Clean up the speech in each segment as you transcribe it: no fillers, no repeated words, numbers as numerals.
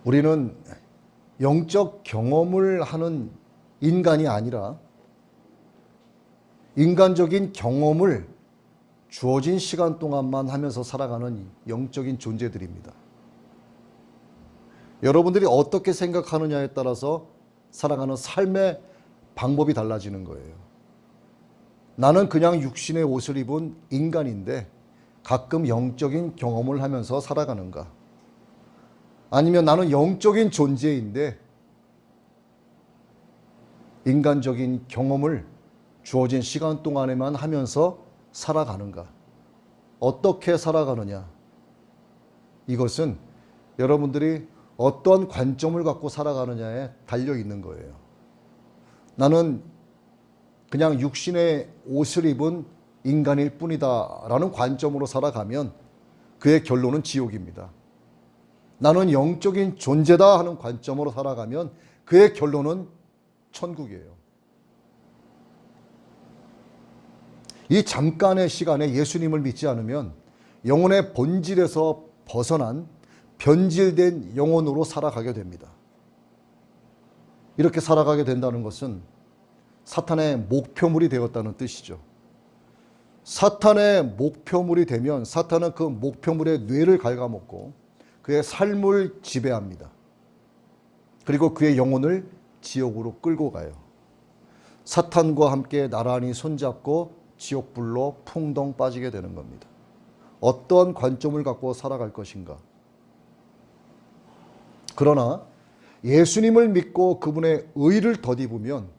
우리는 영적 경험을 하는 인간이 아니라 인간적인 경험을 주어진 시간 동안만 하면서 살아가는 영적인 존재들입니다. 여러분들이 어떻게 생각하느냐에 따라서 살아가는 삶의 방법이 달라지는 거예요. 나는 그냥 육신의 옷을 입은 인간인데 가끔 영적인 경험을 하면서 살아가는가? 아니면 나는 영적인 존재인데 인간적인 경험을 주어진 시간 동안에만 하면서 살아가는가? 어떻게 살아가느냐? 이것은 여러분들이 어떠한 관점을 갖고 살아가느냐에 달려 있는 거예요. 나는 그냥 육신의 옷을 입은 인간일 뿐이다 라는 관점으로 살아가면 그의 결론은 지옥입니다. 나는 영적인 존재다 하는 관점으로 살아가면 그의 결론은 천국이에요. 이 잠깐의 시간에 예수님을 믿지 않으면 영혼의 본질에서 벗어난 변질된 영혼으로 살아가게 됩니다. 이렇게 살아가게 된다는 것은 사탄의 목표물이 되었다는 뜻이죠. 사탄의 목표물이 되면 사탄은 그 목표물의 뇌를 갉아먹고 그의 삶을 지배합니다. 그리고 그의 영혼을 지옥으로 끌고 가요. 사탄과 함께 나란히 손잡고 지옥불로 풍덩 빠지게 되는 겁니다. 어떠한 관점을 갖고 살아갈 것인가? 그러나 예수님을 믿고 그분의 의를 덧입으면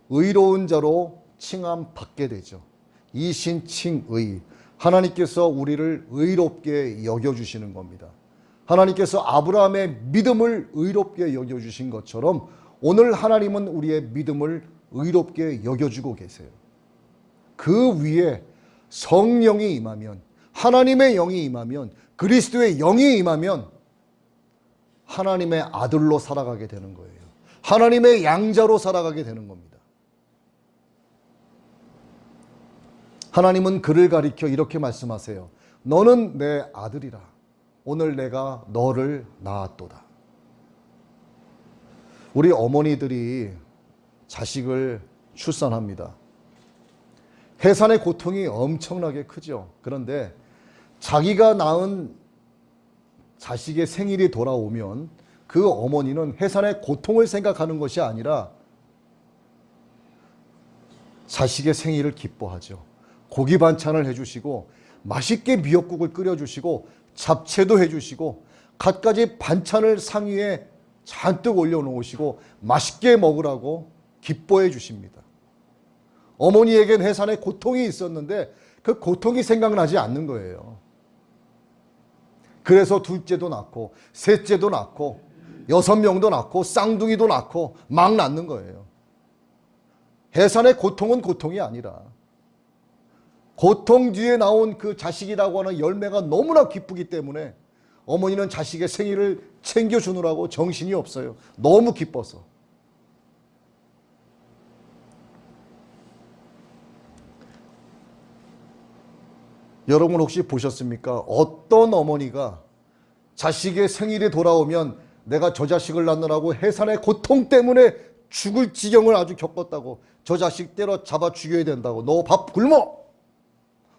의로운 자로 칭함받게 되죠. 이신칭의. 하나님께서 우리를 의롭게 여겨주시는 겁니다. 하나님께서 아브라함의 믿음을 의롭게 여겨주신 것처럼 오늘 하나님은 우리의 믿음을 의롭게 여겨주고 계세요. 그 위에 성령이 임하면, 하나님의 영이 임하면, 그리스도의 영이 임하면 하나님의 아들로 살아가게 되는 거예요. 하나님의 양자로 살아가게 되는 겁니다. 하나님은 그를 가리켜 이렇게 말씀하세요. 너는 내 아들이라. 오늘 내가 너를 낳았도다. 우리 어머니들이 자식을 출산합니다. 해산의 고통이 엄청나게 크죠. 그런데 자기가 낳은 자식의 생일이 돌아오면 그 어머니는 해산의 고통을 생각하는 것이 아니라 자식의 생일을 기뻐하죠. 고기 반찬을 해주시고 맛있게 미역국을 끓여주시고 잡채도 해주시고 갖가지 반찬을 상위에 잔뜩 올려놓으시고 맛있게 먹으라고 기뻐해 주십니다. 어머니에겐 해산의 고통이 있었는데 그 고통이 생각나지 않는 거예요. 그래서 둘째도 낳고 셋째도 낳고 6명도 낳고 쌍둥이도 낳고 막 낳는 거예요. 해산의 고통은 고통이 아니라 고통 뒤에 나온 그 자식이라고 하는 열매가 너무나 기쁘기 때문에 어머니는 자식의 생일을 챙겨주느라고 정신이 없어요. 너무 기뻐서. 여러분 혹시 보셨습니까? 어떤 어머니가 자식의 생일이 돌아오면 내가 저 자식을 낳느라고 해산의 고통 때문에 죽을 지경을 아주 겪었다고, 저 자식 때려 잡아 죽여야 된다고, 너 밥 굶어!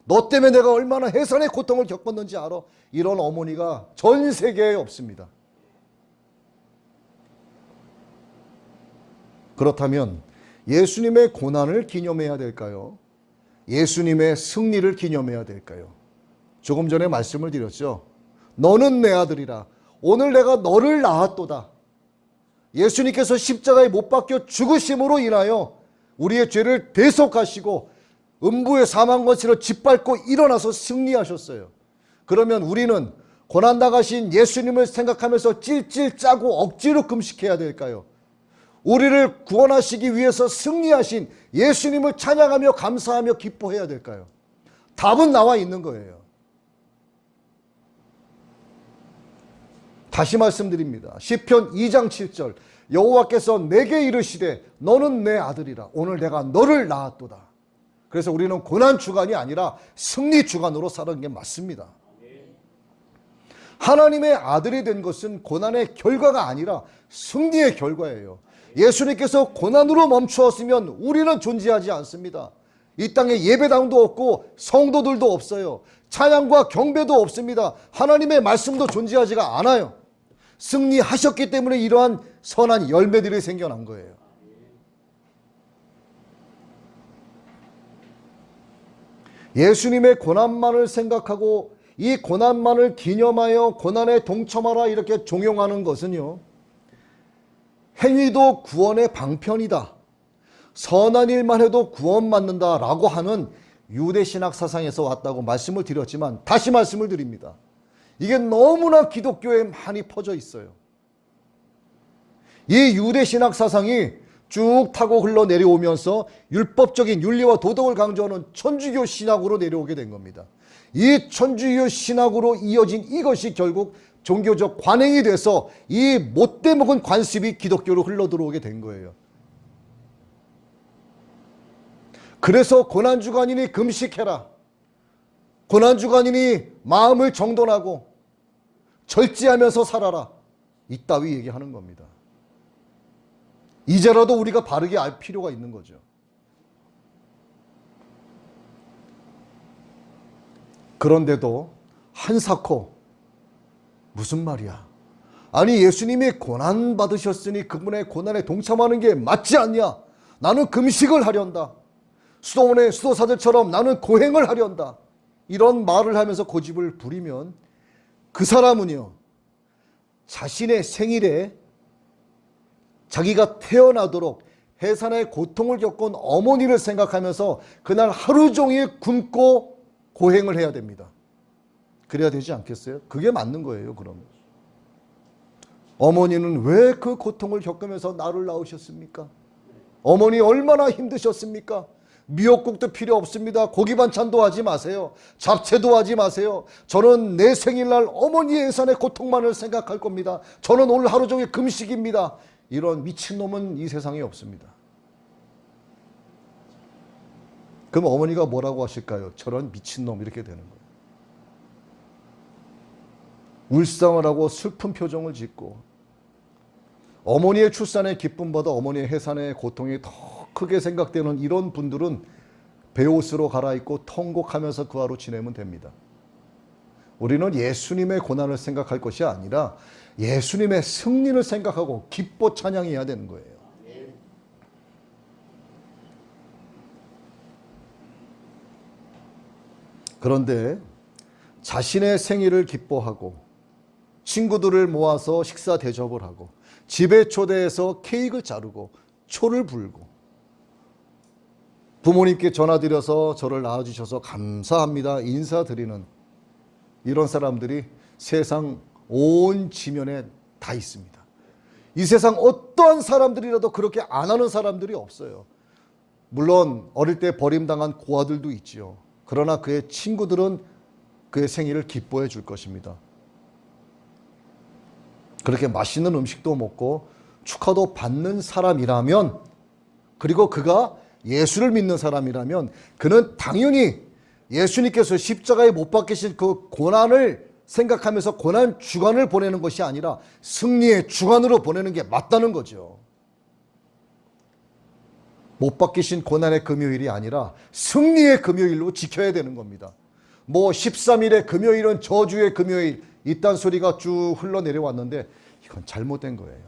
너 때문에 내가 얼마나 해산의 고통을 겪었는지 알아? 이런 어머니가 전 세계에 없습니다. 그렇다면 예수님의 고난을 기념해야 될까요? 예수님의 승리를 기념해야 될까요? 조금 전에 말씀을 드렸죠. 너는 내 아들이라. 오늘 내가 너를 낳았도다. 예수님께서 십자가에 못 박혀 죽으심으로 인하여 우리의 죄를 대속하시고 음부의 사망권세를 짓밟고 일어나서 승리하셨어요. 그러면 우리는 고난당하신 예수님을 생각하면서 찔찔 짜고 억지로 금식해야 될까요? 우리를 구원하시기 위해서 승리하신 예수님을 찬양하며 감사하며 기뻐해야 될까요? 답은 나와 있는 거예요. 다시 말씀드립니다. 시편 2장 7절 여호와께서 내게 이르시되 너는 내 아들이라. 오늘 내가 너를 낳았도다. 그래서 우리는 고난 주간이 아니라 승리 주간으로 사는 게 맞습니다. 하나님의 아들이 된 것은 고난의 결과가 아니라 승리의 결과예요. 예수님께서 고난으로 멈추었으면 우리는 존재하지 않습니다. 이 땅에 예배당도 없고 성도들도 없어요. 찬양과 경배도 없습니다. 하나님의 말씀도 존재하지가 않아요. 승리하셨기 때문에 이러한 선한 열매들이 생겨난 거예요. 예수님의 고난만을 생각하고 이 고난만을 기념하여 고난에 동참하라 이렇게 종용하는 것은요, 행위도 구원의 방편이다, 선한 일만 해도 구원받는다 라고 하는 유대신학 사상에서 왔다고 말씀을 드렸지만 다시 말씀을 드립니다. 이게 너무나 기독교에 많이 퍼져 있어요. 이 유대신학 사상이 쭉 타고 흘러내려오면서 율법적인 윤리와 도덕을 강조하는 천주교 신학으로 내려오게 된 겁니다. 이 천주교 신학으로 이어진 이것이 결국 종교적 관행이 돼서 이 못돼 먹은 관습이 기독교로 흘러들어오게 된 거예요. 그래서 고난주간이니 금식해라, 고난주간이니 마음을 정돈하고 절제하면서 살아라, 이따위 얘기하는 겁니다. 이제라도 우리가 바르게 알 필요가 있는 거죠. 그런데도 한사코 무슨 말이야? 아니 예수님이 고난 받으셨으니 그분의 고난에 동참하는 게 맞지 않냐? 나는 금식을 하련다. 수도원의 수도사들처럼 나는 고행을 하련다. 이런 말을 하면서 고집을 부리면 그 사람은요, 자신의 생일에 자기가 태어나도록 해산의 고통을 겪은 어머니를 생각하면서 그날 하루 종일 굶고 고행을 해야 됩니다. 그래야 되지 않겠어요? 그게 맞는 거예요. 그럼 어머니는 왜 그 고통을 겪으면서 나를 낳으셨습니까? 어머니 얼마나 힘드셨습니까? 미역국도 필요 없습니다. 고기 반찬도 하지 마세요. 잡채도 하지 마세요. 저는 내 생일날 어머니의 해산의 고통만을 생각할 겁니다. 저는 오늘 하루 종일 금식입니다. 이런 미친놈은 이 세상에 없습니다. 그럼 어머니가 뭐라고 하실까요? 저런 미친놈, 이렇게 되는 거예요. 울상을 하고 슬픈 표정을 짓고, 어머니의 출산의 기쁨보다 어머니의 해산의 고통이 더 크게 생각되는 이런 분들은 베옷으로 갈아입고 통곡하면서 그 하루 지내면 됩니다. 우리는 예수님의 고난을 생각할 것이 아니라 예수님의 승리를 생각하고 기뻐 찬양해야 되는 거예요. 그런데 자신의 생일을 기뻐하고 친구들을 모아서 식사 대접을 하고 집에 초대해서 케이크를 자르고 초를 불고 부모님께 전화드려서 저를 낳아주셔서 감사합니다 인사드리는 이런 사람들이 세상 온 지면에 다 있습니다. 이 세상 어떠한 사람들이라도 그렇게 안 하는 사람들이 없어요. 물론 어릴 때 버림당한 고아들도 있지요. 그러나 그의 친구들은 그의 생일을 기뻐해 줄 것입니다. 그렇게 맛있는 음식도 먹고 축하도 받는 사람이라면, 그리고 그가 예수를 믿는 사람이라면 그는 당연히 예수님께서 십자가에 못 박히신 그 고난을 생각하면서 고난 주간을 보내는 것이 아니라 승리의 주간으로 보내는 게 맞다는 거죠. 못 박히신 고난의 금요일이 아니라 승리의 금요일로 지켜야 되는 겁니다. 뭐 13일의 금요일은 저주의 금요일, 이딴 소리가 쭉 흘러내려왔는데 이건 잘못된 거예요.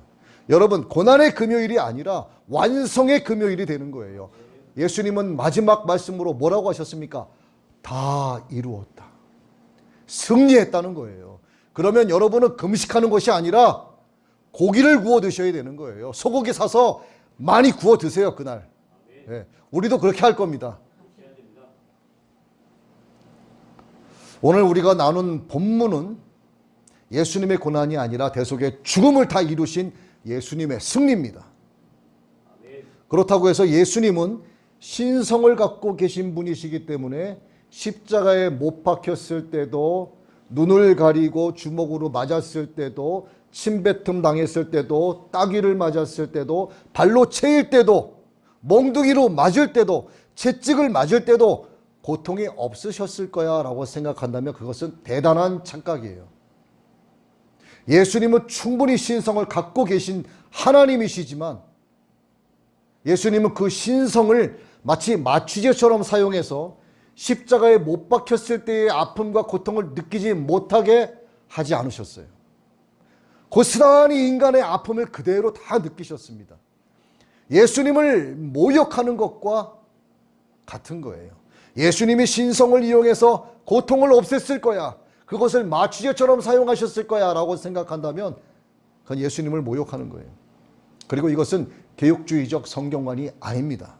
여러분, 고난의 금요일이 아니라 완성의 금요일이 되는 거예요. 예수님은 마지막 말씀으로 뭐라고 하셨습니까? 다 이루었다. 승리했다는 거예요. 그러면 여러분은 금식하는 것이 아니라 고기를 구워 드셔야 되는 거예요. 소고기 사서 많이 구워 드세요, 그날. 네, 우리도 그렇게 할 겁니다. 오늘 우리가 나눈 본문은 예수님의 고난이 아니라 대속의 죽음을 다 이루신 예수님의 승리입니다. 그렇다고 해서 예수님은 신성을 갖고 계신 분이시기 때문에 십자가에 못 박혔을 때도, 눈을 가리고 주먹으로 맞았을 때도, 침뱉음 당했을 때도, 따귀를 맞았을 때도, 발로 채일 때도, 몽둥이로 맞을 때도, 채찍을 맞을 때도 고통이 없으셨을 거야 라고 생각한다면 그것은 대단한 착각이에요. 예수님은 충분히 신성을 갖고 계신 하나님이시지만 예수님은 그 신성을 마치 마취제처럼 사용해서 십자가에 못 박혔을 때의 아픔과 고통을 느끼지 못하게 하지 않으셨어요. 고스란히 인간의 아픔을 그대로 다 느끼셨습니다. 예수님을 모욕하는 것과 같은 거예요. 예수님이 신성을 이용해서 고통을 없앴을 거야, 그것을 마취제처럼 사용하셨을 거야 라고 생각한다면 그건 예수님을 모욕하는 거예요. 그리고 이것은 개혁주의적 성경관이 아닙니다.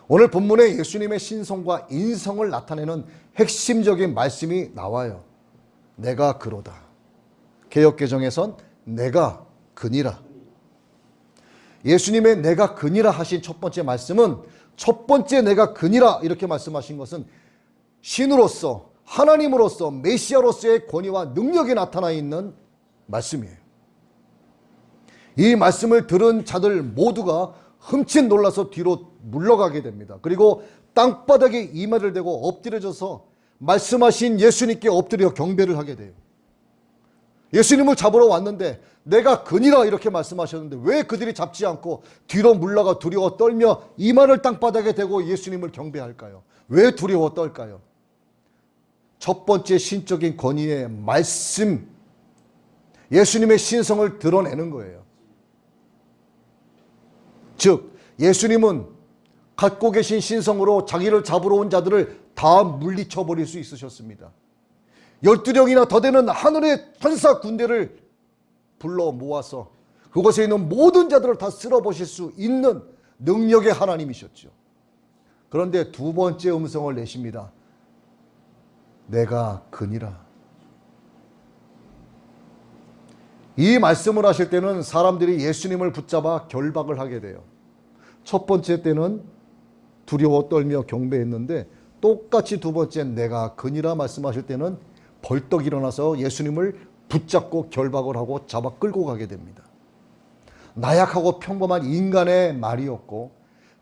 오늘 본문에 예수님의 신성과 인성을 나타내는 핵심적인 말씀이 나와요. 내가 그로다. 개역개정에선 내가 그니라. 예수님의 내가 그니라 하신 첫 번째 말씀은, 첫 번째 내가 그니라 이렇게 말씀하신 것은 신으로서, 하나님으로서, 메시아로서의 권위와 능력이 나타나 있는 말씀이에요. 이 말씀을 들은 자들 모두가 흠칫 놀라서 뒤로 물러가게 됩니다. 그리고 땅바닥에 이마를 대고 엎드려져서 말씀하신 예수님께 엎드려 경배를 하게 돼요. 예수님을 잡으러 왔는데 내가 그니라 이렇게 말씀하셨는데 왜 그들이 잡지 않고 뒤로 물러가 두려워 떨며 이마를 땅바닥에 대고 예수님을 경배할까요? 왜 두려워 떨까요? 첫 번째 신적인 권위의 말씀, 예수님의 신성을 드러내는 거예요. 즉 예수님은 갖고 계신 신성으로 자기를 잡으러 온 자들을 다 물리쳐 버릴 수 있으셨습니다. 12령이나 더 되는 하늘의 천사 군대를 불러 모아서 그곳에 있는 모든 자들을 다 쓸어버릴 수 있는 능력의 하나님이셨죠. 그런데 두 번째 음성을 내십니다. 내가 그니라. 이 말씀을 하실 때는 사람들이 예수님을 붙잡아 결박을 하게 돼요. 첫 번째 때는 두려워 떨며 경배했는데 똑같이 두 번째 내가 그니라 말씀하실 때는 벌떡 일어나서 예수님을 붙잡고 결박을 하고 잡아 끌고 가게 됩니다. 나약하고 평범한 인간의 말이었고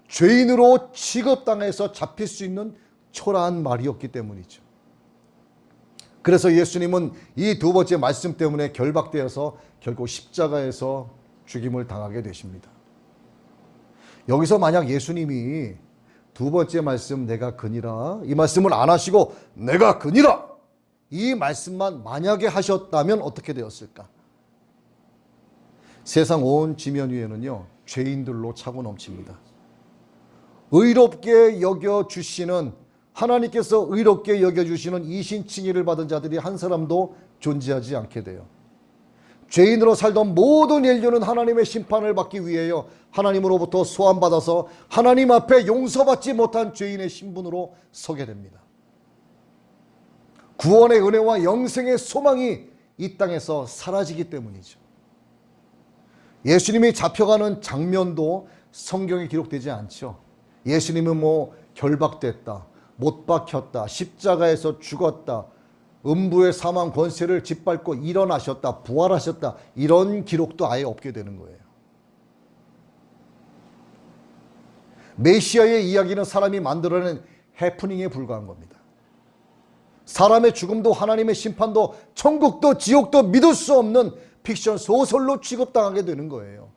죄인으로 취급당해서 잡힐 수 있는 초라한 말이었기 때문이죠. 그래서 예수님은 이 두 번째 말씀 때문에 결박되어서 결국 십자가에서 죽임을 당하게 되십니다. 여기서 만약 예수님이 두 번째 말씀 내가 그니라 이 말씀을 안 하시고 내가 그니라 이 말씀만 만약에 하셨다면 어떻게 되었을까? 세상 온 지면 위에는요 죄인들로 차고 넘칩니다. 의롭게 여겨주시는, 하나님께서 의롭게 여겨주시는 이신칭의를 받은 자들이 한 사람도 존재하지 않게 돼요. 죄인으로 살던 모든 인류는 하나님의 심판을 받기 위하여 하나님으로부터 소환받아서 하나님 앞에 용서받지 못한 죄인의 신분으로 서게 됩니다. 구원의 은혜와 영생의 소망이 이 땅에서 사라지기 때문이죠. 예수님이 잡혀가는 장면도 성경에 기록되지 않죠. 예수님은 결박됐다, 못 박혔다, 십자가에서 죽었다, 음부의 사망 권세를 짓밟고 일어나셨다, 부활하셨다, 이런 기록도 아예 없게 되는 거예요. 메시아의 이야기는 사람이 만들어낸 해프닝에 불과한 겁니다. 사람의 죽음도 하나님의 심판도 천국도 지옥도 믿을 수 없는 픽션 소설로 취급당하게 되는 거예요.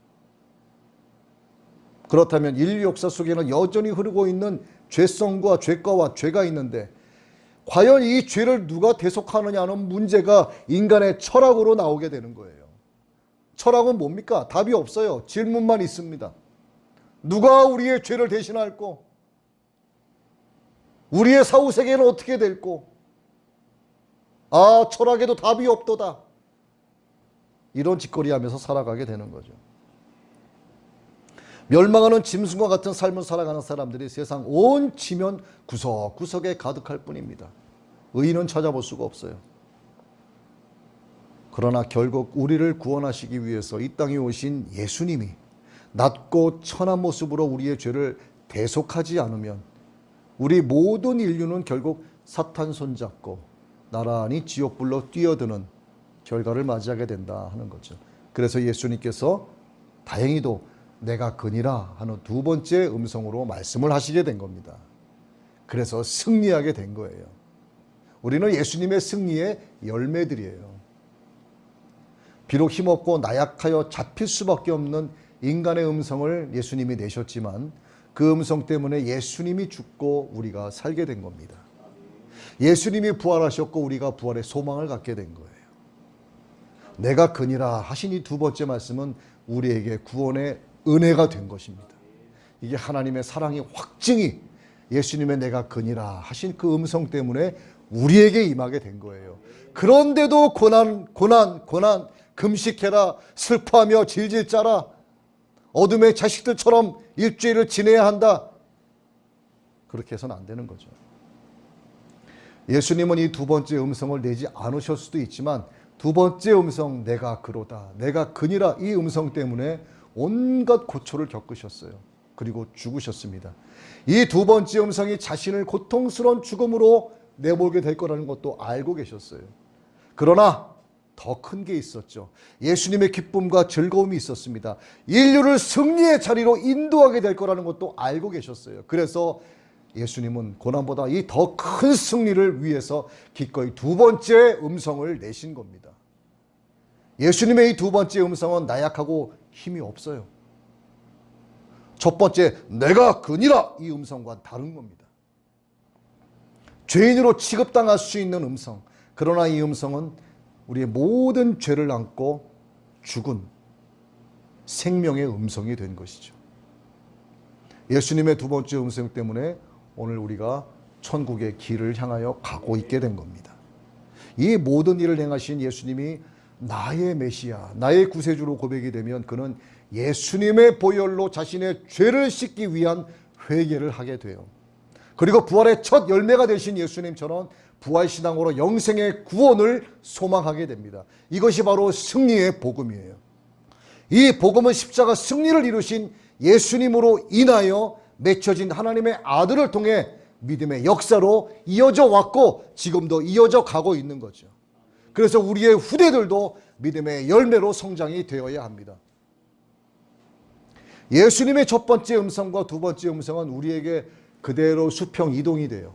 그렇다면 인류 역사 속에는 여전히 흐르고 있는 죄성과 죄가와 죄가 있는데 과연 이 죄를 누가 대속하느냐는 문제가 인간의 철학으로 나오게 되는 거예요. 철학은 뭡니까? 답이 없어요. 질문만 있습니다. 누가 우리의 죄를 대신할꼬? 우리의 사후세계는 어떻게 될꼬? 철학에도 답이 없도다. 이런 짓거리 하면서 살아가게 되는 거죠. 멸망하는 짐승과 같은 삶을 살아가는 사람들이 세상 온 지면 구석구석에 가득할 뿐입니다. 의인은 찾아볼 수가 없어요. 그러나 결국 우리를 구원하시기 위해서 이 땅에 오신 예수님이 낮고 천한 모습으로 우리의 죄를 대속하지 않으면 우리 모든 인류는 결국 사탄 손잡고 나란히 지옥불로 뛰어드는 결과를 맞이하게 된다 하는 거죠. 그래서 예수님께서 다행히도 내가 그니라 하는 두 번째 음성으로 말씀을 하시게 된 겁니다. 그래서 승리하게 된 거예요. 우리는 예수님의 승리의 열매들이에요. 비록 힘없고 나약하여 잡힐 수밖에 없는 인간의 음성을 예수님이 내셨지만 그 음성 때문에 예수님이 죽고 우리가 살게 된 겁니다. 예수님이 부활하셨고 우리가 부활의 소망을 갖게 된 거예요. 내가 그니라 하신 이 두 번째 말씀은 우리에게 구원의 은혜가 된 것입니다. 이게 하나님의 사랑의 확증이 예수님의 내가 그니라 하신 그 음성 때문에 우리에게 임하게 된 거예요. 그런데도 고난 금식해라, 슬퍼하며 질질 짜라, 어둠의 자식들처럼 일주일을 지내야 한다. 그렇게 해서는 안 되는 거죠. 예수님은 이 두 번째 음성을 내지 않으실 수도 있지만 두 번째 음성 내가 그로다, 내가 그니라 이 음성 때문에 온갖 고초를 겪으셨어요. 그리고 죽으셨습니다. 이 두 번째 음성이 자신을 고통스러운 죽음으로 내몰게 될 거라는 것도 알고 계셨어요. 그러나 더 큰 게 있었죠. 예수님의 기쁨과 즐거움이 있었습니다. 인류를 승리의 자리로 인도하게 될 거라는 것도 알고 계셨어요. 그래서 예수님은 고난보다 이 더 큰 승리를 위해서 기꺼이 두 번째 음성을 내신 겁니다. 예수님의 이 두 번째 음성은 나약하고 힘이 없어요. 첫 번째 내가 그니라 이 음성과 다른 겁니다. 죄인으로 취급당할 수 있는 음성. 그러나 이 음성은 우리의 모든 죄를 안고 죽은 생명의 음성이 된 것이죠. 예수님의 두 번째 음성 때문에 오늘 우리가 천국의 길을 향하여 가고 있게 된 겁니다. 이 모든 일을 행하신 예수님이 나의 메시아, 나의 구세주로 고백이 되면 그는 예수님의 보혈로 자신의 죄를 씻기 위한 회개를 하게 돼요. 그리고 부활의 첫 열매가 되신 예수님처럼 부활신앙으로 영생의 구원을 소망하게 됩니다. 이것이 바로 승리의 복음이에요. 이 복음은 십자가 승리를 이루신 예수님으로 인하여 맺혀진 하나님의 아들을 통해 믿음의 역사로 이어져 왔고 지금도 이어져 가고 있는 거죠. 그래서 우리의 후대들도 믿음의 열매로 성장이 되어야 합니다. 예수님의 첫 번째 음성과 두 번째 음성은 우리에게 그대로 수평 이동이 돼요.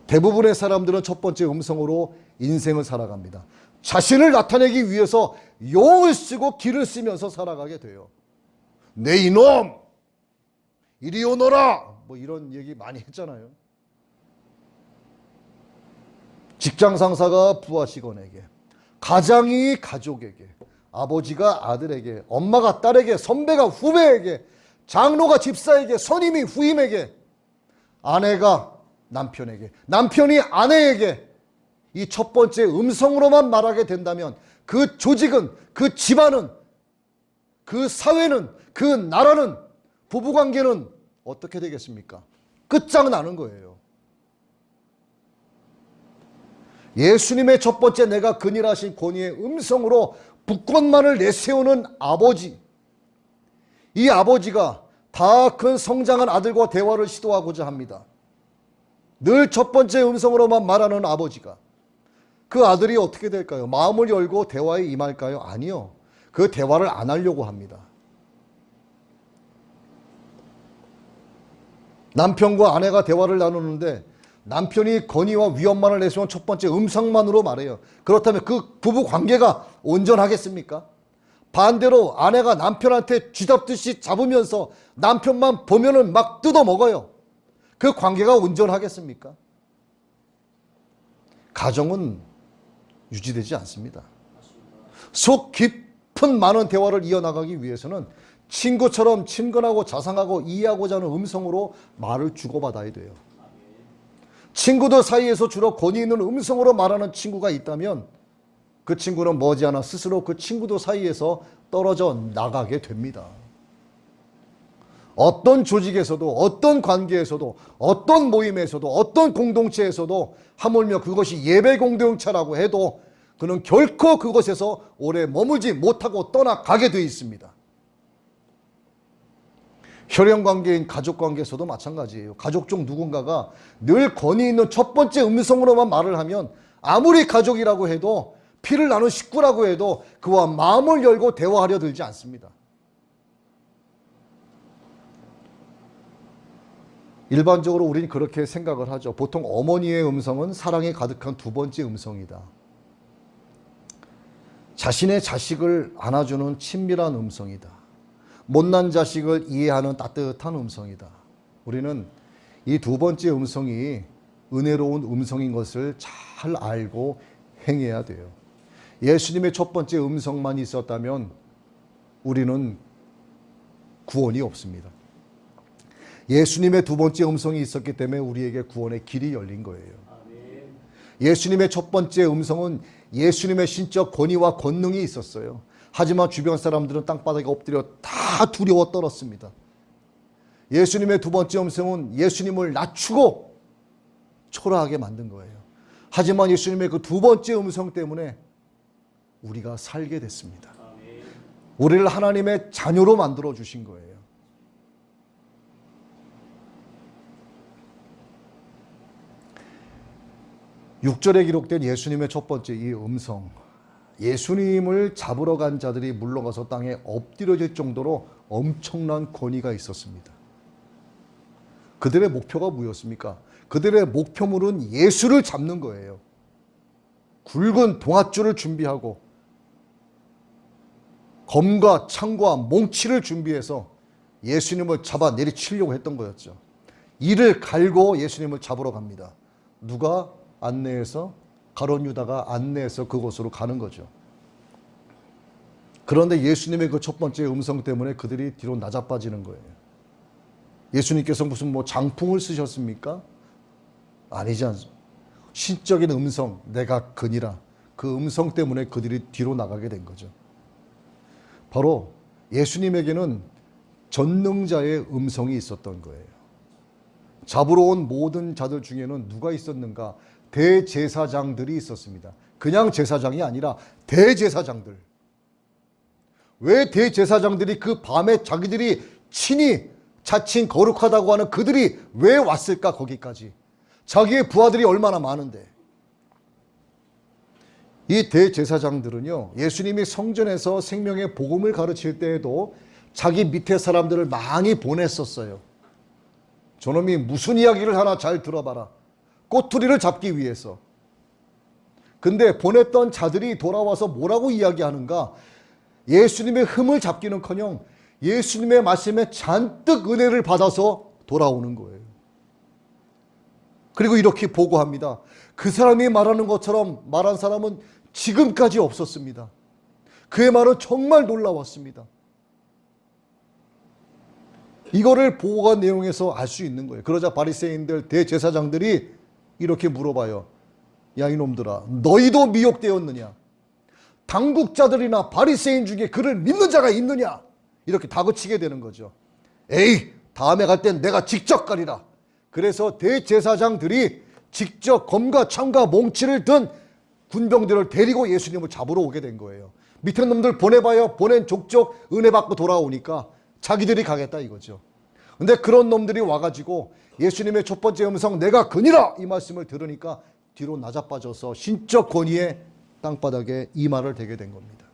대부분의 사람들은 첫 번째 음성으로 인생을 살아갑니다. 자신을 나타내기 위해서 용을 쓰고 기를 쓰면서 살아가게 돼요. 내 이놈! 이리 오너라! 뭐 이런 얘기 많이 했잖아요. 직장 상사가 부하직원에게, 가장이 가족에게, 아버지가 아들에게, 엄마가 딸에게, 선배가 후배에게, 장로가 집사에게, 선임이 후임에게, 아내가 남편에게, 남편이 아내에게 이 첫 번째 음성으로만 말하게 된다면 그 조직은, 그 집안은, 그 사회는, 그 나라는, 부부관계는 어떻게 되겠습니까? 끝장나는 거예요. 예수님의 첫 번째 내가 그니라 하신 권위의 음성으로 북권만을 내세우는 아버지, 이 아버지가 다 큰 성장한 아들과 대화를 시도하고자 합니다. 늘 첫 번째 음성으로만 말하는 아버지가 그 아들이 어떻게 될까요? 마음을 열고 대화에 임할까요? 아니요. 그 대화를 안 하려고 합니다. 남편과 아내가 대화를 나누는데 남편이 건의와 위협만을 내세운 첫 번째 음성만으로 말해요. 그렇다면 그 부부 관계가 온전하겠습니까? 반대로 아내가 남편한테 쥐잡듯이 잡으면서 남편만 보면은 막 뜯어먹어요. 그 관계가 온전하겠습니까? 가정은 유지되지 않습니다. 속 깊은 많은 대화를 이어나가기 위해서는 친구처럼 친근하고 자상하고 이해하고자 하는 음성으로 말을 주고받아야 돼요. 친구들 사이에서 주로 권위 있는 음성으로 말하는 친구가 있다면 그 친구는 머지않아 스스로 그 친구들 사이에서 떨어져 나가게 됩니다. 어떤 조직에서도, 어떤 관계에서도, 어떤 모임에서도, 어떤 공동체에서도, 하물며 그것이 예배 공동체라고 해도 그는 결코 그것에서 오래 머물지 못하고 떠나가게 되어 있습니다. 혈연관계인 가족관계에서도 마찬가지예요. 가족 중 누군가가 늘 권위 있는 첫 번째 음성으로만 말을 하면 아무리 가족이라고 해도, 피를 나눈 식구라고 해도 그와 마음을 열고 대화하려 들지 않습니다. 일반적으로 우리는 그렇게 생각을 하죠. 보통 어머니의 음성은 사랑이 가득한 두 번째 음성이다. 자신의 자식을 안아주는 친밀한 음성이다. 못난 자식을 이해하는 따뜻한 음성이다. 우리는 이 두 번째 음성이 은혜로운 음성인 것을 잘 알고 행해야 돼요. 예수님의 첫 번째 음성만 있었다면 우리는 구원이 없습니다. 예수님의 두 번째 음성이 있었기 때문에 우리에게 구원의 길이 열린 거예요. 예수님의 첫 번째 음성은 예수님의 신적 권위와 권능이 있었어요. 하지만 주변 사람들은 땅바닥에 엎드려 다 두려워 떨었습니다. 예수님의 두 번째 음성은 예수님을 낮추고 초라하게 만든 거예요. 하지만 예수님의 그 두 번째 음성 때문에 우리가 살게 됐습니다. 우리를 하나님의 자녀로 만들어 주신 거예요. (6절에) 기록된 예수님의 첫 번째 이 음성, 예수님을 잡으러 간 자들이 물러가서 땅에 엎드려질 정도로 엄청난 권위가 있었습니다. 그들의 목표가 뭐였습니까? 그들의 목표물은 예수를 잡는 거예요. 굵은 동아줄을 준비하고 검과 창과 몽치를 준비해서 예수님을 잡아 내리치려고 했던 거였죠. 이를 갈고 예수님을 잡으러 갑니다. 누가 안내해서? 가룟 유다가 안내해서 그곳으로 가는 거죠. 그런데 예수님의 그 첫 번째 음성 때문에 그들이 뒤로 낮아빠지는 거예요. 예수님께서 무슨 장풍을 쓰셨습니까? 아니지 않습니까? 신적인 음성, 내가 그니라. 그 음성 때문에 그들이 뒤로 나가게 된 거죠. 바로 예수님에게는 전능자의 음성이 있었던 거예요. 잡으러 온 모든 자들 중에는 누가 있었는가? 대제사장들이 있었습니다. 그냥 제사장이 아니라 대제사장들. 왜 대제사장들이 그 밤에 자기들이 친히 자칭 거룩하다고 하는 그들이 왜 왔을까? 거기까지. 자기의 부하들이 얼마나 많은데. 이 대제사장들은요, 예수님이 성전에서 생명의 복음을 가르칠 때에도 자기 밑에 사람들을 많이 보냈었어요. 저놈이 무슨 이야기를 하나 잘 들어봐라. 꼬투리를 잡기 위해서. 근데 보냈던 자들이 돌아와서 뭐라고 이야기하는가? 예수님의 흠을 잡기는커녕 예수님의 말씀에 잔뜩 은혜를 받아서 돌아오는 거예요. 그리고 이렇게 보고합니다. 그 사람이 말하는 것처럼 말한 사람은 지금까지 없었습니다. 그의 말은 정말 놀라웠습니다. 이거를 보고한 내용에서 알 수 있는 거예요. 그러자 바리새인들 대제사장들이 이렇게 물어봐요. 야 이놈들아, 너희도 미혹되었느냐? 당국자들이나 바리새인 중에 그를 믿는 자가 있느냐? 이렇게 다그치게 되는 거죠. 에이, 다음에 갈 땐 내가 직접 가리라. 그래서 대제사장들이 직접 검과 창과 몽치를 든 군병들을 데리고 예수님을 잡으러 오게 된 거예요. 밑에 놈들 보내봐야 보낸 족족 은혜 받고 돌아오니까 자기들이 가겠다 이거죠. 근데 그런 놈들이 와가지고 예수님의 첫 번째 음성 내가 그니라 이 말씀을 들으니까 뒤로 낮아빠져서 신적 권위의 땅바닥에 이마를 대게 된 겁니다.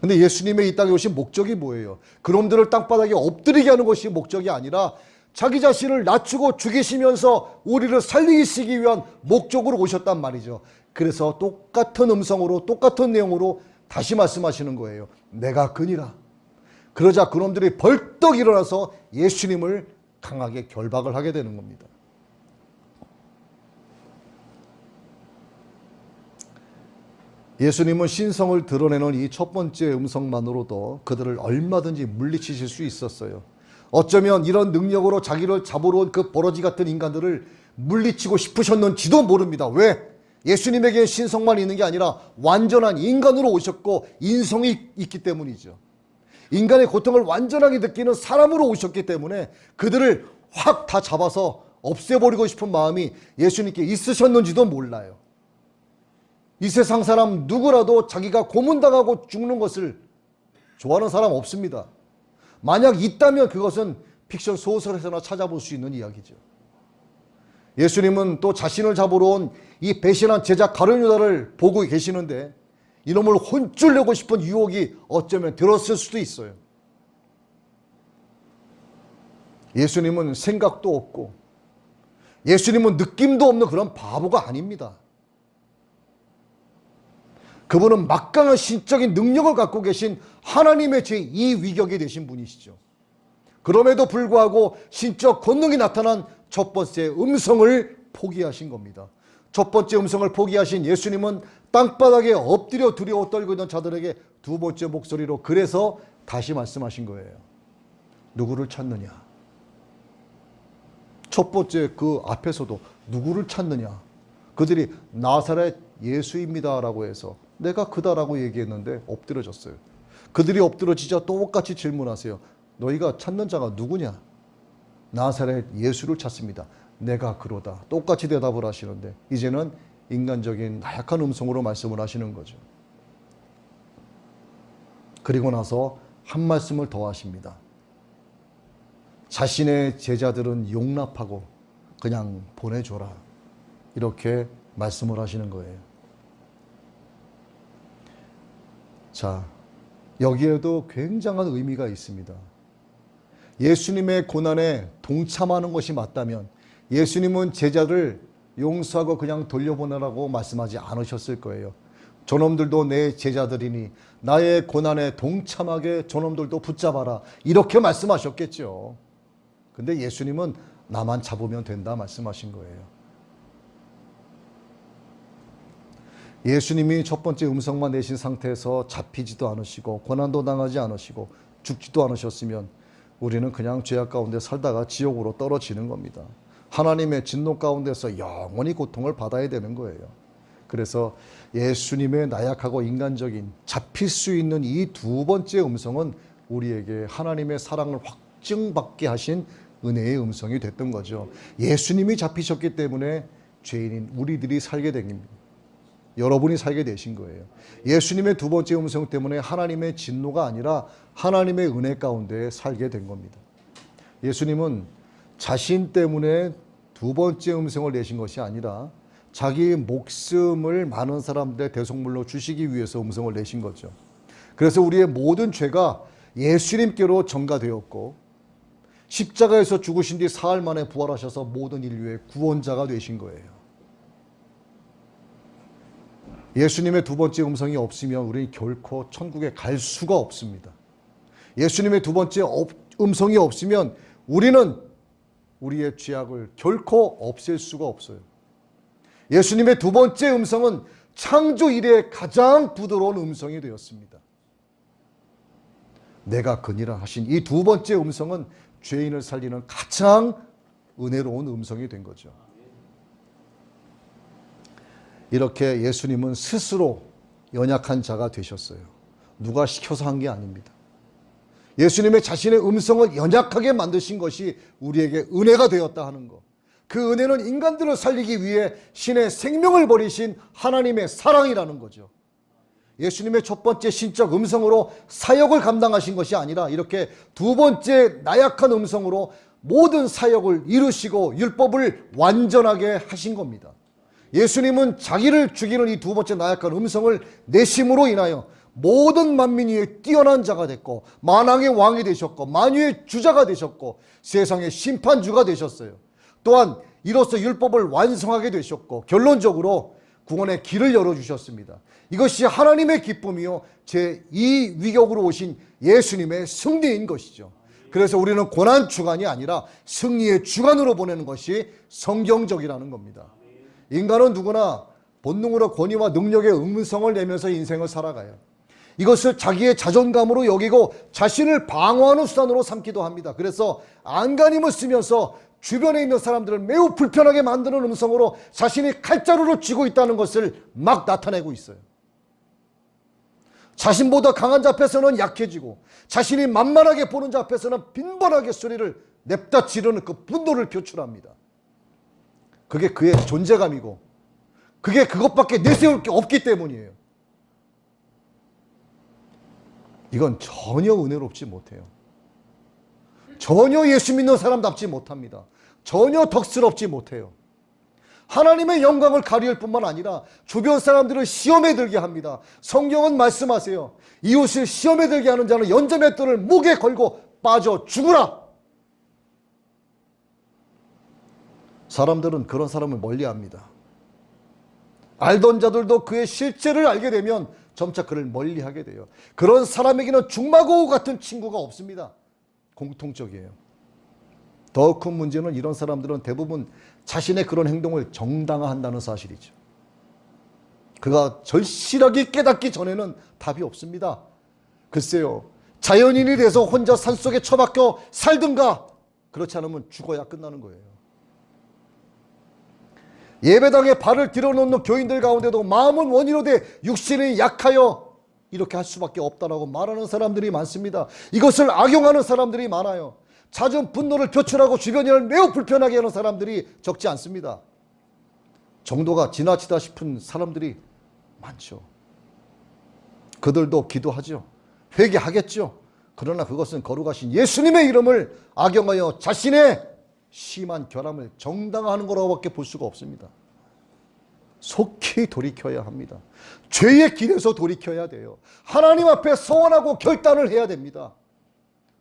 근데 예수님의 이 땅에 오신 목적이 뭐예요? 그놈들을 땅바닥에 엎드리게 하는 것이 목적이 아니라 자기 자신을 낮추고 죽이시면서 우리를 살리시기 위한 목적으로 오셨단 말이죠. 그래서 똑같은 음성으로 똑같은 내용으로 다시 말씀하시는 거예요. 내가 그니라. 그러자 그놈들이 벌떡 일어나서 예수님을 강하게 결박을 하게 되는 겁니다. 예수님은 신성을 드러내는 이 첫 번째 음성만으로도 그들을 얼마든지 물리치실 수 있었어요. 어쩌면 이런 능력으로 자기를 잡으러 온 그 버러지 같은 인간들을 물리치고 싶으셨는지도 모릅니다. 왜? 예수님에게 신성만 있는 게 아니라 완전한 인간으로 오셨고 인성이 있기 때문이죠. 인간의 고통을 완전하게 느끼는 사람으로 오셨기 때문에 그들을 확 다 잡아서 없애버리고 싶은 마음이 예수님께 있으셨는지도 몰라요. 이 세상 사람 누구라도 자기가 고문당하고 죽는 것을 좋아하는 사람 없습니다. 만약 있다면 그것은 픽션 소설에서나 찾아볼 수 있는 이야기죠. 예수님은 또 자신을 잡으러 온 이 배신한 제자 가룟 유다를 보고 계시는데 이놈을 혼쭐 내고 싶은 유혹이 어쩌면 들었을 수도 있어요. 예수님은 생각도 없고 예수님은 느낌도 없는 그런 바보가 아닙니다. 그분은 막강한 신적인 능력을 갖고 계신 하나님의 제2위격이 되신 분이시죠. 그럼에도 불구하고 신적 권능이 나타난 첫 번째 음성을 포기하신 겁니다. 첫 번째 음성을 포기하신 예수님은 땅바닥에 엎드려 두려워 떨고 있는 자들에게 두 번째 목소리로 그래서 다시 말씀하신 거예요. 누구를 찾느냐? 첫 번째 그 앞에서도 누구를 찾느냐? 그들이 나사렛 예수입니다 라고 해서 내가 그다라고 얘기했는데 엎드려졌어요. 그들이 엎드려지자 똑같이 질문하세요. 너희가 찾는 자가 누구냐? 나사렛 예수를 찾습니다. 내가 그로다. 똑같이 대답을 하시는데 이제는 인간적인 나약한 음성으로 말씀을 하시는 거죠. 그리고 나서 한 말씀을 더 하십니다. 자신의 제자들은 용납하고 그냥 보내줘라. 이렇게 말씀을 하시는 거예요. 자, 여기에도 굉장한 의미가 있습니다. 예수님의 고난에 동참하는 것이 맞다면 예수님은 제자를 용서하고 그냥 돌려보내라고 말씀하지 않으셨을 거예요. 저놈들도 내 제자들이니 나의 고난에 동참하게 저놈들도 붙잡아라. 이렇게 말씀하셨겠죠. 근데 예수님은 나만 잡으면 된다 말씀하신 거예요. 예수님이 첫 번째 음성만 내신 상태에서 잡히지도 않으시고 고난도 당하지 않으시고 죽지도 않으셨으면 우리는 그냥 죄악 가운데 살다가 지옥으로 떨어지는 겁니다. 하나님의 진노 가운데서 영원히 고통을 받아야 되는 거예요. 그래서 예수님의 나약하고 인간적인 잡힐 수 있는 이 두 번째 음성은 우리에게 하나님의 사랑을 확증받게 하신 은혜의 음성이 됐던 거죠. 예수님이 잡히셨기 때문에 죄인인 우리들이 살게 된 겁니다. 여러분이 살게 되신 거예요. 예수님의 두 번째 음성 때문에 하나님의 진노가 아니라 하나님의 은혜 가운데 살게 된 겁니다. 예수님은 자신 때문에 두 번째 음성을 내신 것이 아니라 자기 목숨을 많은 사람들의 대속물로 주시기 위해서 음성을 내신 거죠. 그래서 우리의 모든 죄가 예수님께로 전가되었고 십자가에서 죽으신 뒤 사흘 만에 부활하셔서 모든 인류의 구원자가 되신 거예요. 예수님의 두 번째 음성이 없으면 우리는 결코 천국에 갈 수가 없습니다. 예수님의 두 번째 음성이 없으면 우리는 우리의 죄악을 결코 없앨 수가 없어요. 예수님의 두 번째 음성은 창조 이래 가장 부드러운 음성이 되었습니다. 내가 그니라 하신 이 두 번째 음성은 죄인을 살리는 가장 은혜로운 음성이 된 거죠. 이렇게 예수님은 스스로 연약한 자가 되셨어요. 누가 시켜서 한 게 아닙니다. 예수님의 자신의 음성을 연약하게 만드신 것이 우리에게 은혜가 되었다 하는 것. 그 은혜는 인간들을 살리기 위해 신의 생명을 버리신 하나님의 사랑이라는 거죠. 예수님의 첫 번째 신적 음성으로 사역을 감당하신 것이 아니라 이렇게 두 번째 나약한 음성으로 모든 사역을 이루시고 율법을 완전하게 하신 겁니다. 예수님은 자기를 죽이는 이 두 번째 나약한 음성을 내심으로 인하여 모든 만민 위에 뛰어난 자가 됐고 만왕의 왕이 되셨고 만유의 주자가 되셨고 세상의 심판주가 되셨어요. 또한 이로써 율법을 완성하게 되셨고 결론적으로 구원의 길을 열어주셨습니다. 이것이 하나님의 기쁨이요 제2위격으로 오신 예수님의 승리인 것이죠. 그래서 우리는 고난 주간이 아니라 승리의 주간으로 보내는 것이 성경적이라는 겁니다. 인간은 누구나 본능으로 권위와 능력의 음성을 내면서 인생을 살아가요. 이것을 자기의 자존감으로 여기고 자신을 방어하는 수단으로 삼기도 합니다. 그래서 안간힘을 쓰면서 주변에 있는 사람들을 매우 불편하게 만드는 음성으로 자신이 칼자루를 쥐고 있다는 것을 막 나타내고 있어요. 자신보다 강한 자 앞에서는 약해지고 자신이 만만하게 보는 자 앞에서는 빈번하게 소리를 냅다 지르는 그 분노를 표출합니다. 그게 그의 존재감이고 그게 그것밖에 내세울 게 없기 때문이에요. 이건 전혀 은혜롭지 못해요. 전혀 예수 믿는 사람답지 못합니다. 전혀 덕스럽지 못해요. 하나님의 영광을 가리울 뿐만 아니라 주변 사람들을 시험에 들게 합니다. 성경은 말씀하세요. 이웃을 시험에 들게 하는 자는 연자의 뜰을 목에 걸고 빠져 죽으라. 사람들은 그런 사람을 멀리합니다. 알던 자들도 그의 실체를 알게 되면 점차 그를 멀리하게 돼요. 그런 사람에게는 중마고우 같은 친구가 없습니다. 공통적이에요. 더 큰 문제는 이런 사람들은 대부분 자신의 그런 행동을 정당화한다는 사실이죠. 그가 절실하게 깨닫기 전에는 답이 없습니다. 글쎄요, 자연인이 돼서 혼자 산속에 처박혀 살든가, 그렇지 않으면 죽어야 끝나는 거예요. 예배당에 발을 들여놓는 교인들 가운데도 마음은 원이로되 육신이 약하여 이렇게 할 수밖에 없다라고 말하는 사람들이 많습니다. 이것을 악용하는 사람들이 많아요. 잦은 분노를 표출하고 주변인을 매우 불편하게 하는 사람들이 적지 않습니다. 정도가 지나치다 싶은 사람들이 많죠. 그들도 기도하죠. 회개하겠죠. 그러나 그것은 거룩하신 예수님의 이름을 악용하여 자신의 심한 결함을 정당화하는 거라고밖에 볼 수가 없습니다. 속히 돌이켜야 합니다. 죄의 길에서 돌이켜야 돼요. 하나님 앞에 서원하고 결단을 해야 됩니다.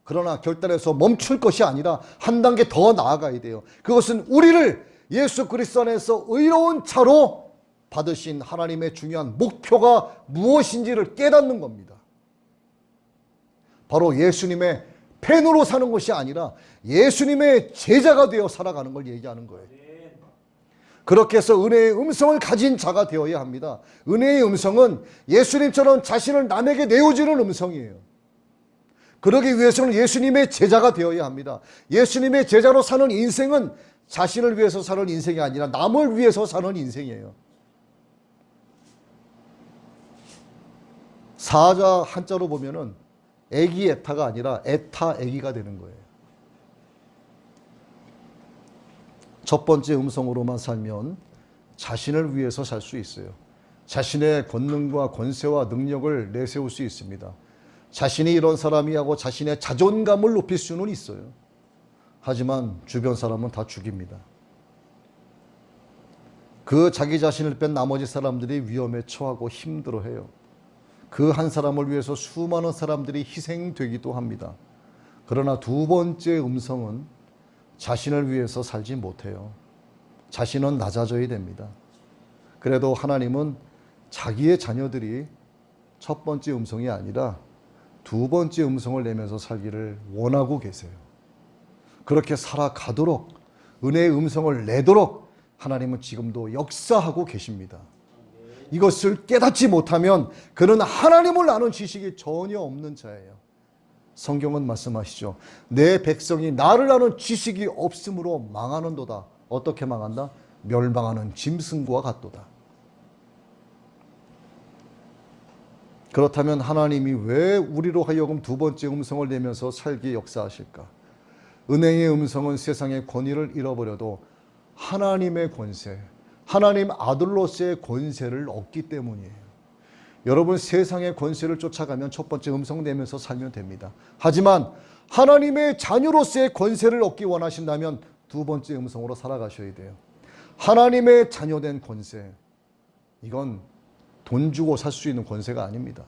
그러나 결단에서 멈출 것이 아니라 한 단계 더 나아가야 돼요. 그것은 우리를 예수 그리스도 안에서 의로운 자로 받으신 하나님의 중요한 목표가 무엇인지를 깨닫는 겁니다. 바로 예수님의 팬으로 사는 것이 아니라 예수님의 제자가 되어 살아가는 걸 얘기하는 거예요. 그렇게 해서 은혜의 음성을 가진 자가 되어야 합니다. 은혜의 음성은 예수님처럼 자신을 남에게 내어주는 음성이에요. 그러기 위해서는 예수님의 제자가 되어야 합니다. 예수님의 제자로 사는 인생은 자신을 위해서 사는 인생이 아니라 남을 위해서 사는 인생이에요. 사자 한자로 보면은 애기 애타가 아니라 애타 애기가 되는 거예요. 첫 번째 음성으로만 살면 자신을 위해서 살 수 있어요. 자신의 권능과 권세와 능력을 내세울 수 있습니다. 자신이 이런 사람이 하고 자신의 자존감을 높일 수는 있어요. 하지만 주변 사람은 다 죽입니다. 그 자기 자신을 뺀 나머지 사람들이 위험에 처하고 힘들어해요. 그 한 사람을 위해서 수많은 사람들이 희생되기도 합니다. 그러나 두 번째 음성은 자신을 위해서 살지 못해요. 자신은 낮아져야 됩니다. 그래도 하나님은 자기의 자녀들이 첫 번째 음성이 아니라 두 번째 음성을 내면서 살기를 원하고 계세요. 그렇게 살아가도록 은혜의 음성을 내도록 하나님은 지금도 역사하고 계십니다. 이것을 깨닫지 못하면 그는 하나님을 아는 지식이 전혀 없는 자예요. 성경은 말씀하시죠. 내 백성이 나를 아는 지식이 없으므로 망하는도다. 어떻게 망한다? 멸망하는 짐승과 같도다. 그렇다면 하나님이 왜 우리로 하여금 두 번째 음성을 내면서 살기에 역사하실까? 은혜의 음성은 세상의 권위를 잃어버려도 하나님의 권세, 하나님 아들로서의 권세를 얻기 때문이에요. 여러분, 세상의 권세를 쫓아가면 첫 번째 음성 내면서 살면 됩니다. 하지만 하나님의 자녀로서의 권세를 얻기 원하신다면 두 번째 음성으로 살아가셔야 돼요. 하나님의 자녀된 권세, 이건 돈 주고 살 수 있는 권세가 아닙니다.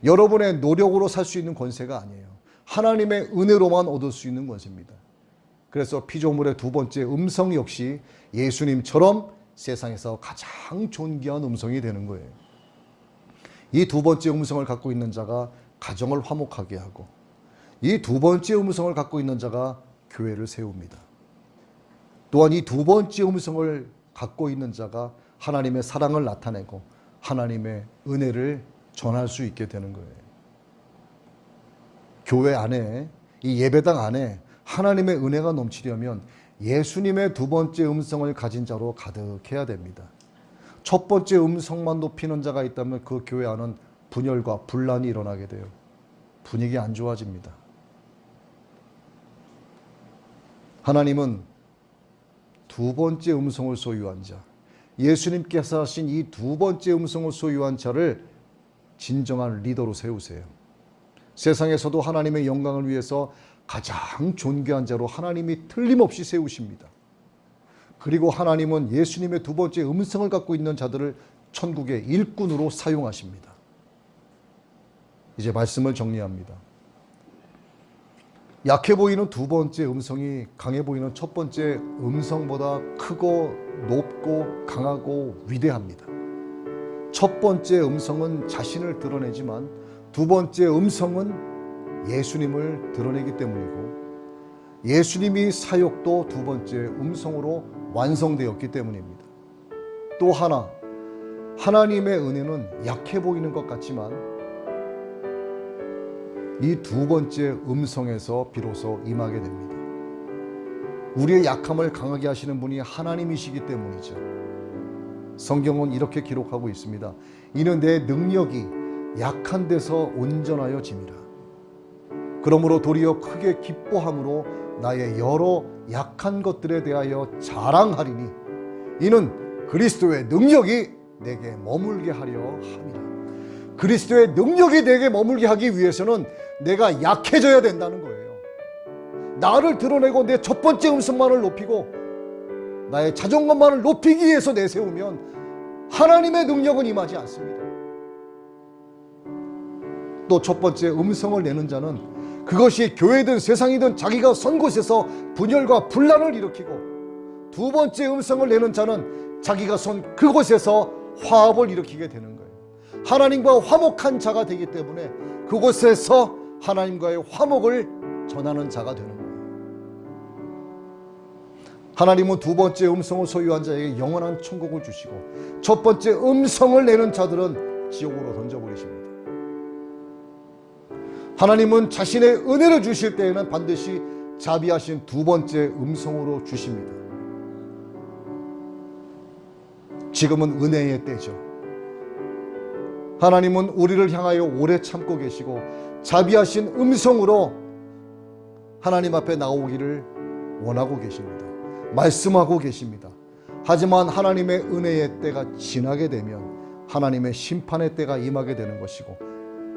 여러분의 노력으로 살 수 있는 권세가 아니에요. 하나님의 은혜로만 얻을 수 있는 권세입니다. 그래서 피조물의 두 번째 음성 역시 예수님처럼 세상에서 가장 존귀한 음성이 되는 거예요. 이 두 번째 음성을 갖고 있는 자가 가정을 화목하게 하고, 이 두 번째 음성을 갖고 있는 자가 교회를 세웁니다. 또한 이 두 번째 음성을 갖고 있는 자가 하나님의 사랑을 나타내고 하나님의 은혜를 전할 수 있게 되는 거예요. 교회 안에, 이 예배당 안에 하나님의 은혜가 넘치려면 예수님의 두 번째 음성을 가진 자로 가득해야 됩니다. 첫 번째 음성만 높이는 자가 있다면 그 교회 안은 분열과 분란이 일어나게 돼요. 분위기 안 좋아집니다. 하나님은 두 번째 음성을 소유한 자, 예수님께서 하신 이 두 번째 음성을 소유한 자를 진정한 리더로 세우세요. 세상에서도 하나님의 영광을 위해서 가장 존귀한 자로 하나님이 틀림없이 세우십니다. 그리고 하나님은 예수님의 두 번째 음성을 갖고 있는 자들을 천국의 일꾼으로 사용하십니다. 이제 말씀을 정리합니다. 약해 보이는 두 번째 음성이 강해 보이는 첫 번째 음성보다 크고 높고 강하고 위대합니다. 첫 번째 음성은 자신을 드러내지만 두 번째 음성은 예수님을 드러내기 때문이고, 예수님이 사역도 두 번째 음성으로 완성되었기 때문입니다. 또 하나, 하나님의 은혜는 약해 보이는 것 같지만 이 두 번째 음성에서 비로소 임하게 됩니다. 우리의 약함을 강하게 하시는 분이 하나님이시기 때문이죠. 성경은 이렇게 기록하고 있습니다. 이는 내 능력이 약한 데서 온전하여 짐이라. 그러므로 도리어 크게 기뻐함으로 나의 여러 약한 것들에 대하여 자랑하리니 이는 그리스도의 능력이 내게 머물게 하려 함이라. 그리스도의 능력이 내게 머물게 하기 위해서는 내가 약해져야 된다는 거예요. 나를 드러내고 내 첫 번째 음성만을 높이고 나의 자존감만을 높이기 위해서 내세우면 하나님의 능력은 임하지 않습니다. 또 첫 번째 음성을 내는 자는 그것이 교회든 세상이든 자기가 선 곳에서 분열과 분란을 일으키고, 두 번째 음성을 내는 자는 자기가 선 그곳에서 화합을 일으키게 되는 거예요. 하나님과 화목한 자가 되기 때문에 그곳에서 하나님과의 화목을 전하는 자가 되는 거예요. 하나님은 두 번째 음성을 소유한 자에게 영원한 천국을 주시고, 첫 번째 음성을 내는 자들은 지옥으로 던져버리십니다. 하나님은 자신의 은혜를 주실 때에는 반드시 자비하신 두 번째 음성으로 주십니다. 지금은 은혜의 때죠. 하나님은 우리를 향하여 오래 참고 계시고 자비하신 음성으로 하나님 앞에 나오기를 원하고 계십니다. 말씀하고 계십니다. 하지만 하나님의 은혜의 때가 지나게 되면 하나님의 심판의 때가 임하게 되는 것이고,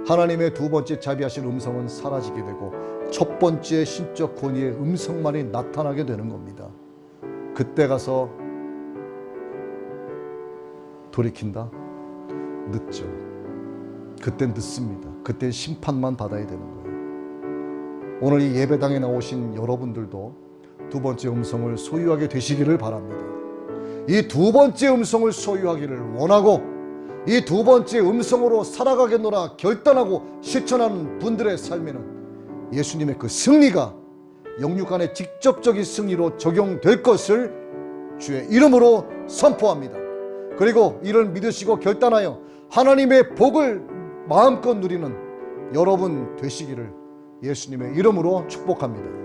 하나님의 두 번째 자비하신 음성은 사라지게 되고 첫 번째 신적 권위의 음성만이 나타나게 되는 겁니다. 그때 가서 돌이킨다? 늦죠. 그땐 늦습니다. 그때 심판만 받아야 되는 거예요. 오늘 이 예배당에 나오신 여러분들도 두 번째 음성을 소유하게 되시기를 바랍니다. 이 두 번째 음성을 소유하기를 원하고 이 두 번째 음성으로 살아가겠노라 결단하고 실천하는 분들의 삶에는 예수님의 그 승리가 영육 안에 직접적인 승리로 적용될 것을 주의 이름으로 선포합니다. 그리고 이를 믿으시고 결단하여 하나님의 복을 마음껏 누리는 여러분 되시기를 예수님의 이름으로 축복합니다.